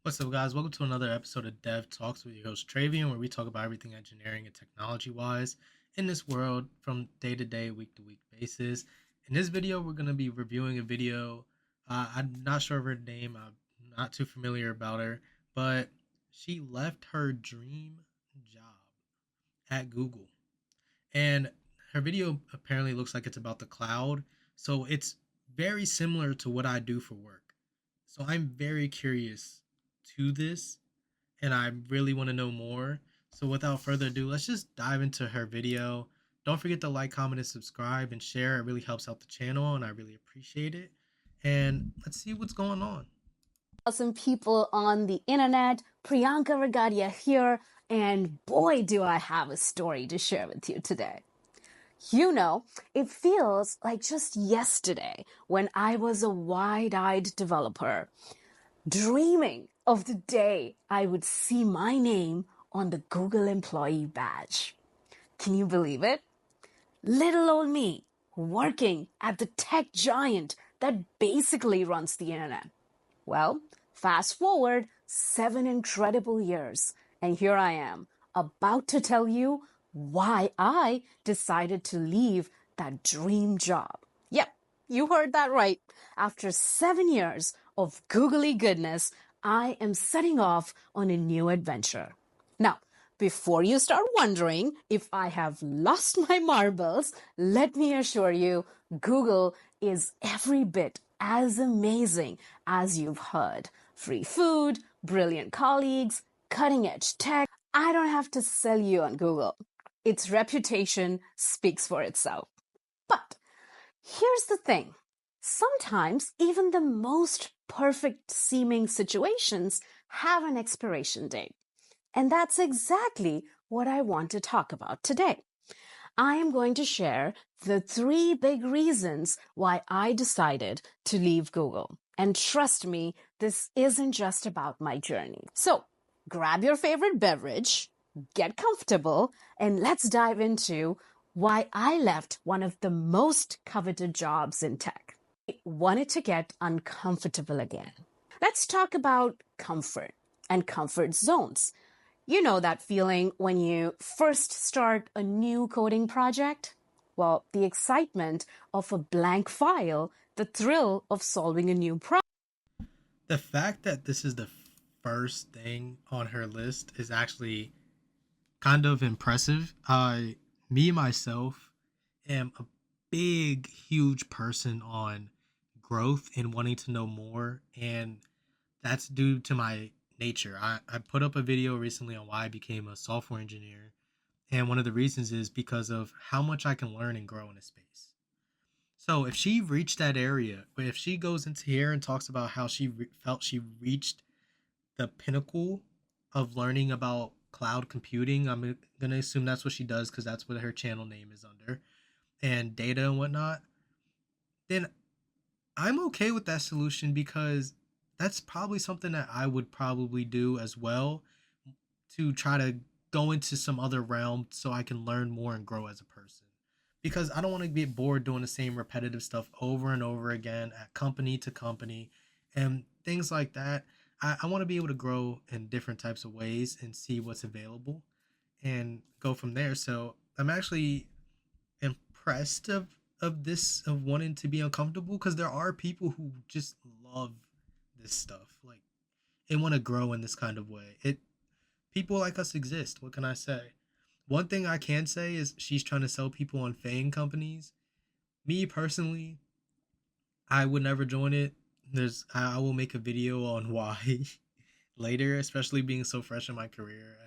What's up, guys? Welcome to another episode of Dev Talks with your host Travian, where we talk about everything engineering and technology wise in this world from day to day, week to week basis. In this video, we're going to be reviewing a video. I'm not sure of her name, I'm not too familiar about her, but she left her dream job at Google. And her video apparently looks like it's about the cloud. So it's very similar to what I do for work. So I'm very curious to this and I really want to know more. So without further ado, let's just dive into her video. Don't forget to like, comment, and subscribe and share. It really helps out the channel and I really appreciate it. And let's see what's going on. Awesome people on the internet. Priyanka Regadia here, and boy, do I have a story to share with you today. You know, it feels like just yesterday when I was a wide-eyed developer, dreaming of the day I would see my name on the Google employee badge. Can you believe it? Little old me, working at the tech giant that basically runs the internet. Well, fast forward 7 incredible years, and here I am, about to tell you why I decided to leave that dream job. Yep, you heard that right. After 7 years of googly goodness, I am setting off on a new adventure. Now, before you start wondering if I have lost my marbles, let me assure you, Google is every bit as amazing as you've heard. Free food, brilliant colleagues, cutting edge tech. I don't have to sell you on Google. Its reputation speaks for itself. But here's the thing. Sometimes even the most perfect seeming situations have an expiration date. And that's exactly what I want to talk about today. I am going to share the 3 big reasons why I decided to leave Google. And trust me, this isn't just about my journey. So grab your favorite beverage, get comfortable, and let's dive into why I left one of the most coveted jobs in tech. I wanted to get uncomfortable again. Let's talk about comfort and comfort zones. You know that feeling when you first start a new coding project? Well, the excitement of a blank file, the thrill of solving a new problem. The fact that this is the first thing on her list is actually kind of impressive. Me myself am a big, huge person on growth and wanting to know more, and that's due to my nature. I put up a video recently on why I became a software engineer, and one of the reasons is because of how much I can learn and grow in a space. So if she reached that area, but if she goes into here and talks about how she felt she reached the pinnacle of learning about cloud computing. I'm gonna assume that's what she does because that's what her channel name is under, and data and whatnot. Then I'm okay with that solution because that's probably something that I would probably do as well to try to go into some other realm so I can learn more and grow as a person. Because I don't want to get bored doing the same repetitive stuff over and over again at company to company and things like that. I want to be able to grow in different types of ways and see what's available and go from there. So I'm actually impressed of this of wanting to be uncomfortable because there are people who just love this stuff like they want to grow in this kind of way. It People like us exist. What can I say? One thing I can say is she's trying to sell people on FANG companies. Me personally, I would never join it. I will make a video on why later, especially being so fresh in my career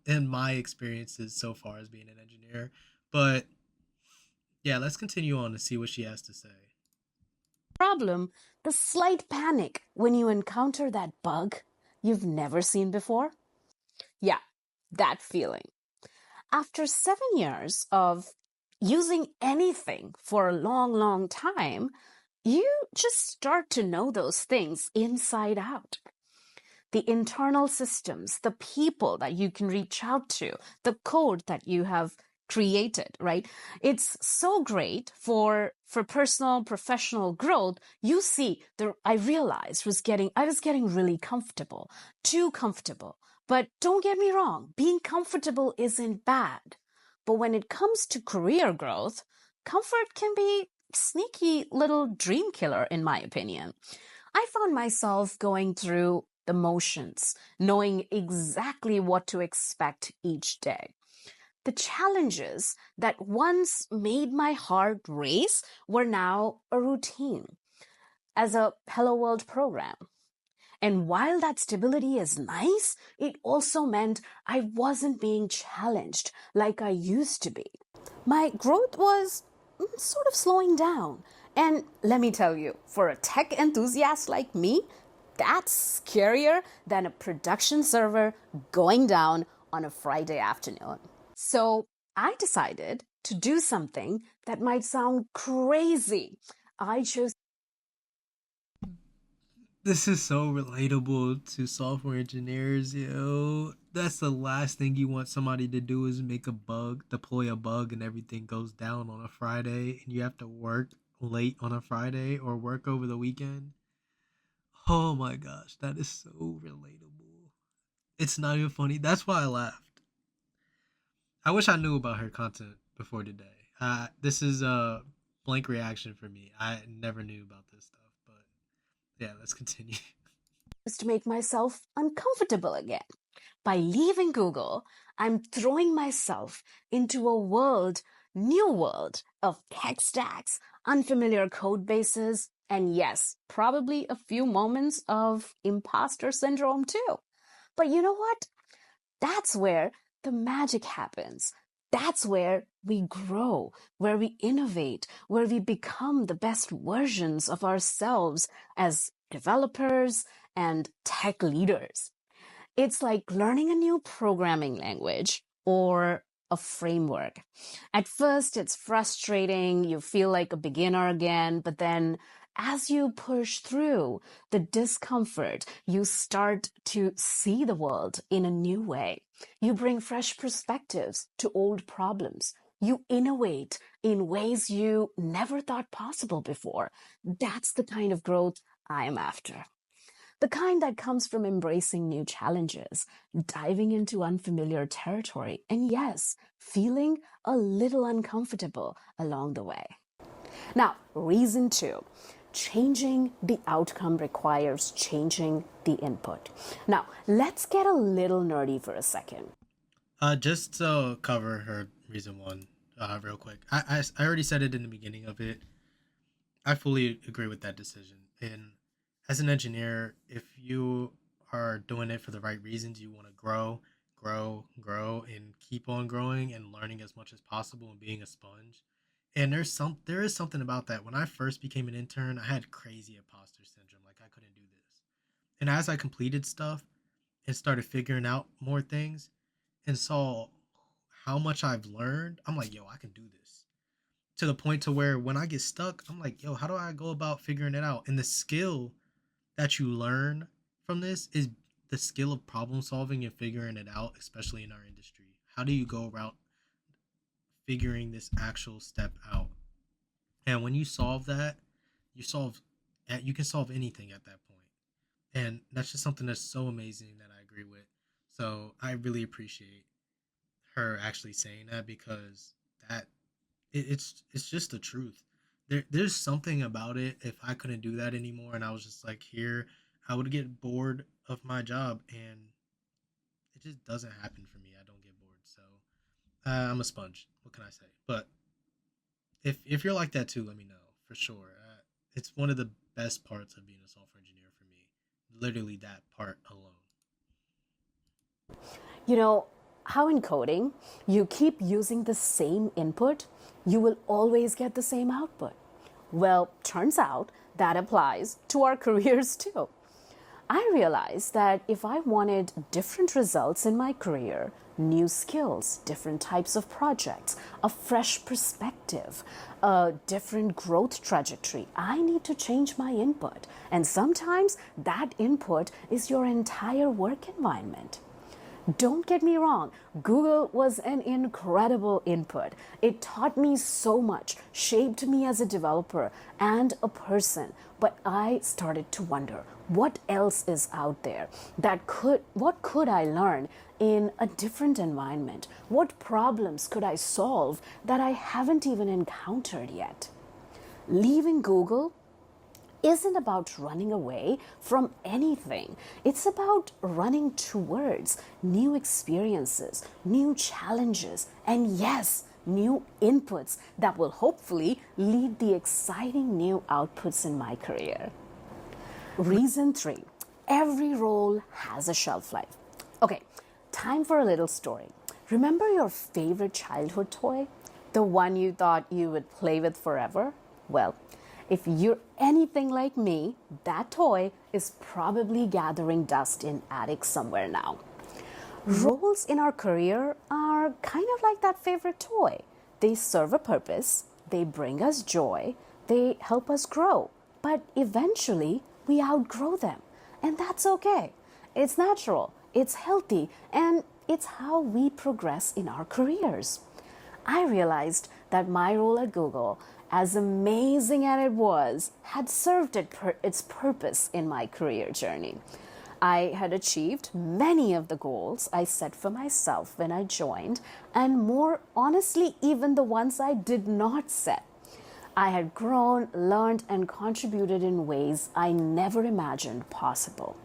and my experiences so far as being an engineer. But yeah, let's continue on to see what she has to say. Problem, the slight panic when you encounter that bug you've never seen before. Yeah, that feeling. After 7 years of using anything for a long, long time, you just start to know those things inside out. The internal systems, the people that you can reach out to, the code that you have created, right? It's so great for personal professional growth. You see, I realized I was getting really comfortable, too comfortable. But don't get me wrong, being comfortable isn't bad. But when it comes to career growth, comfort can be sneaky little dream killer, in my opinion. I found myself going through the motions, knowing exactly what to expect each day. The challenges that once made my heart race were now a routine as a Hello World program. And while that stability is nice, it also meant I wasn't being challenged like I used to be. My growth was sort of slowing down. And let me tell you, for a tech enthusiast like me, that's scarier than a production server going down on a Friday afternoon. So I decided to do something that might sound crazy. I chose. This is so relatable to software engineers, yo. That's the last thing you want somebody to do is make a bug, deploy a bug, and everything goes down on a Friday, and you have to work late on a Friday or work over the weekend. Oh my gosh, that is so relatable. It's not even funny. That's why I laughed. I wish I knew about her content before today. This is a blank reaction for me. I never knew about this stuff, but yeah, let's continue. To make myself uncomfortable again. By leaving Google, I'm throwing myself into a new world of tech stacks, unfamiliar code bases, and yes, probably a few moments of imposter syndrome too. But you know what? That's where the magic happens. That's where we grow, where we innovate, where we become the best versions of ourselves as developers and tech leaders. It's like learning a new programming language or a framework. At first, it's frustrating. You feel like a beginner again, but then as you push through the discomfort, you start to see the world in a new way. You bring fresh perspectives to old problems. You innovate in ways you never thought possible before. That's the kind of growth I'm after. The kind that comes from embracing new challenges, diving into unfamiliar territory, and yes, feeling a little uncomfortable along the way. Now, reason two, changing the outcome requires changing the input. Now, let's get a little nerdy for a second. Just to cover her reason one, real quick. I already said it in the beginning of it. I fully agree with that decision. And as an engineer, if you are doing it for the right reasons, you want to grow, and keep on growing and learning as much as possible and being a sponge. And there is something about that. When I first became an intern, I had crazy imposter syndrome. Like I couldn't do this. And as I completed stuff and started figuring out more things and saw how much I've learned, I'm like, yo, I can do this. To the point to where when I get stuck, I'm like, yo, how do I go about figuring it out? And the skill that you learn from this is the skill of problem solving and figuring it out, especially in our industry. How do you go about figuring this actual step out? And when you solve that, you solve you can solve anything at that point. And that's just something that's so amazing that I agree with. So I really appreciate her actually saying that because that it's just the truth. There's something about it. If I couldn't do that anymore, and I was just like here, I would get bored of my job, and it just doesn't happen for me. I don't get bored, so I'm a sponge. What can I say? But if you're like that too, let me know for sure. It's one of the best parts of being a software engineer for me. Literally that part alone. You know, how in coding, you keep using the same input, you will always get the same output. Well, turns out that applies to our careers too. I realized that if I wanted different results in my career, new skills, different types of projects, a fresh perspective, a different growth trajectory, I need to change my input. And sometimes that input is your entire work environment. Don't get me wrong, Google was an incredible input. It taught me so much, shaped me as a developer and a person. But I started to wonder what else is out there what could I learn in a different environment? What problems could I solve that I haven't even encountered yet? Leaving Google isn't about running away from anything. It's about running towards new experiences, new challenges, and yes, new inputs that will hopefully lead the exciting new outputs in my career. Reason three, every role has a shelf life. Okay, time for a little story. Remember your favorite childhood toy? The one you thought you would play with forever? Well, if you're anything like me, that toy is probably gathering dust in attics somewhere now. Roles in our career are kind of like that favorite toy. They serve a purpose, they bring us joy, they help us grow, but eventually we outgrow them. And that's okay. It's natural, it's healthy, and it's how we progress in our careers. I realized that my role at Google, as amazing as it was, had served its purpose in my career journey. I had achieved many of the goals I set for myself when I joined, and more honestly, even the ones I did not set. I had grown, learned, and contributed in ways I never imagined possible.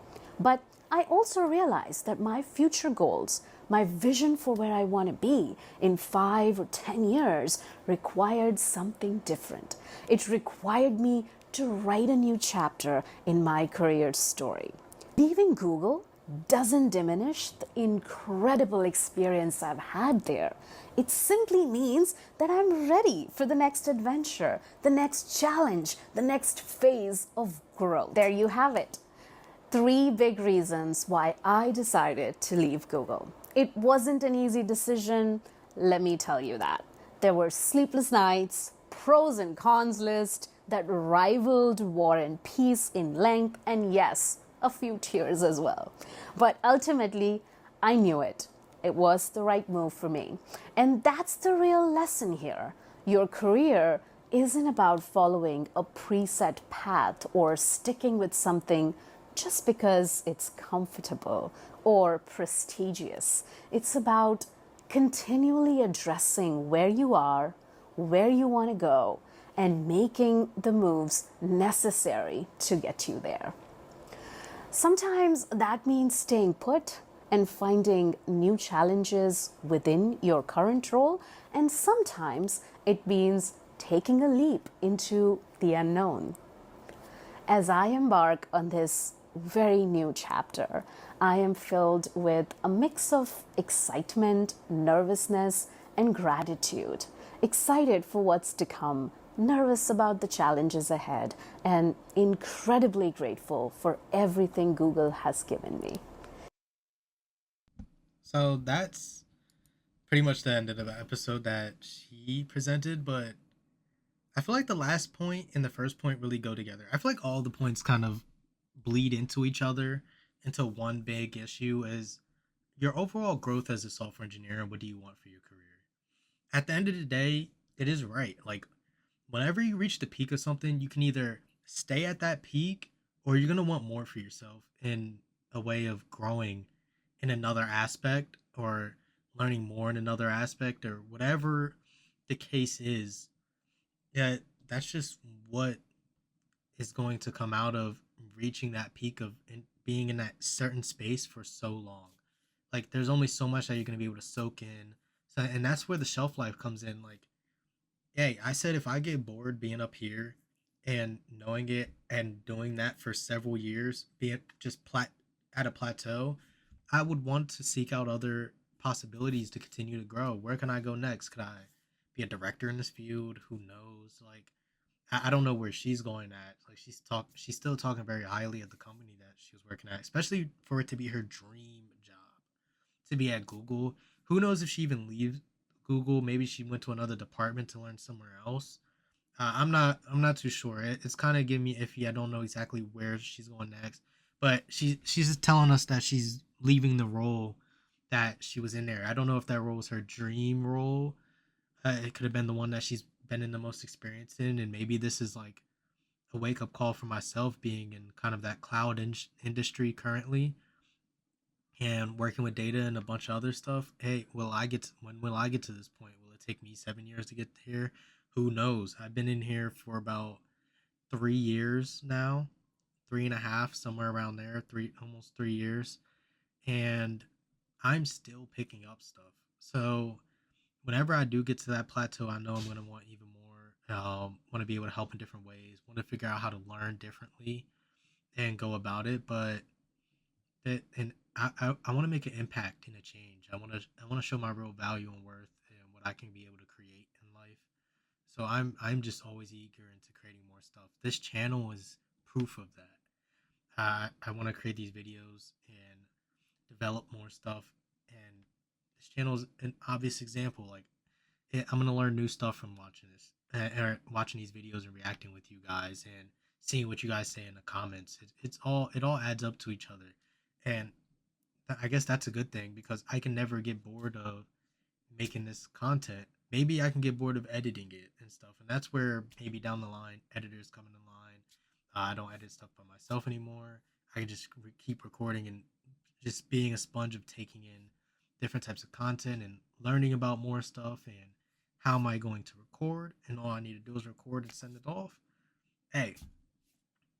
But I also realized that my future goals, my vision for where I want to be in 5 or 10 years, required something different. It required me to write a new chapter in my career story. Leaving Google doesn't diminish the incredible experience I've had there. It simply means that I'm ready for the next adventure, the next challenge, the next phase of growth. There you have it. 3 big reasons why I decided to leave Google. It wasn't an easy decision, let me tell you that. There were sleepless nights, pros and cons list that rivaled War and Peace in length, and yes, a few tears as well. But ultimately, I knew it. It was the right move for me. And that's the real lesson here. Your career isn't about following a preset path or sticking with something just because it's comfortable or prestigious. It's about continually addressing where you are, where you want to go, and making the moves necessary to get you there. Sometimes that means staying put and finding new challenges within your current role, and sometimes it means taking a leap into the unknown. As I embark on this very new chapter, I am filled with a mix of excitement, nervousness, and gratitude. Excited for what's to come, nervous about the challenges ahead, and incredibly grateful for everything Google has given me. So that's pretty much the end of the episode that she presented, but I feel like the last point and the first point really go together. I feel like all the points kind of bleed into each other into one big issue is your overall growth as a software engineer and what do you want for your career. At the end of the day, it is right. Like whenever you reach the peak of something, you can either stay at that peak or you're going to want more for yourself in a way of growing in another aspect or learning more in another aspect or whatever the case is. Yeah, that's just what is going to come out of reaching that peak of being in that certain space for so long. Like there's only so much that you're going to be able to soak in. So, and that's where the shelf life comes in. Like, hey, I said if I get bored being up here and knowing it and doing that for several years, being just at a plateau, I would want to seek out other possibilities to continue to grow. Where can I go next? Could I be a director in this field? Who knows? Like, I don't know where she's going at. Like, she's still talking very highly of the company that she was working at, especially for it to be her dream job to be at Google. Who knows if she even leaves Google? Maybe she went to another department to learn somewhere else. I'm not too sure. It's kind of giving me iffy. I don't know exactly where she's going next, but she's just telling us that she's leaving the role that she was in there. I don't know if that role was her dream role. It could have been the one that she's been in the most experience in, and maybe this is like a wake up call for myself, being in kind of that industry currently and working with data and a bunch of other stuff. Hey, when will I get to this point? Will it take me 7 years to get here? Who knows? I've been in here for about 3 years now, three and a half, somewhere around there, almost 3 years, and I'm still picking up stuff. So whenever I do get to that plateau, I know I'm going to want even more. Want to be able to help in different ways. Want to figure out how to learn differently and go about it. But that, and I want to make an impact and a change. I want to show my real value and worth and what I can be able to create in life. So I'm just always eager into creating more stuff. This channel is proof of that. I want to create these videos and develop more stuff. And this channel is an obvious example. Like I'm gonna learn new stuff from watching this, or watching these videos and reacting with you guys and seeing what you guys say in the comments. It all adds up to each other, and I guess that's a good thing because I can never get bored of making this content. Maybe I can get bored of editing it and stuff, and that's where maybe down the line editors come in line. I don't edit stuff by myself anymore. I can just keep recording and just being a sponge of taking in different types of content and learning about more stuff and how am I going to record, and all I need to do is record and send it off. Hey,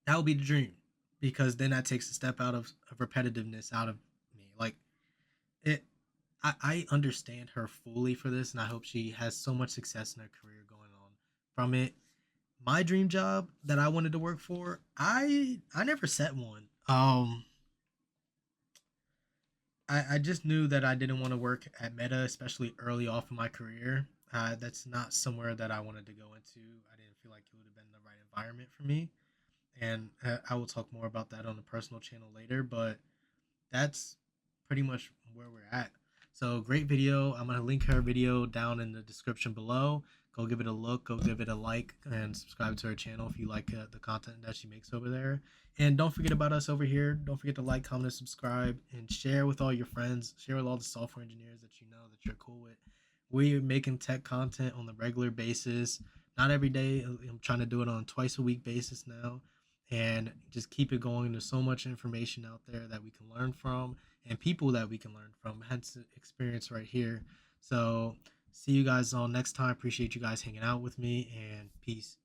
that would be the dream because then that takes a step out of repetitiveness out of me. Like it, I understand her fully for this, and I hope she has so much success in her career going on from it. My dream job that I wanted to work for, I never set one. I just knew that I didn't want to work at Meta, especially early off in my career. That's not somewhere that I wanted to go into. I didn't feel like it would have been the right environment for me, and I will talk more about that on the personal channel later. But that's pretty much where we're at. So great video. I'm gonna link her video down in the description below. Go give it a look. Go give it a like and subscribe to her channel if you like the content that she makes over there. And don't forget about us over here. Don't forget to like, comment, and subscribe, and share with all your friends. Share with all the software engineers that you know that you're cool with. We're making tech content on the regular basis. Not every day. I'm trying to do it on twice a week basis now, and just keep it going. There's so much information out there that we can learn from and people that we can learn from, hence experience right here. So see you guys all next time. Appreciate you guys hanging out with me, and peace.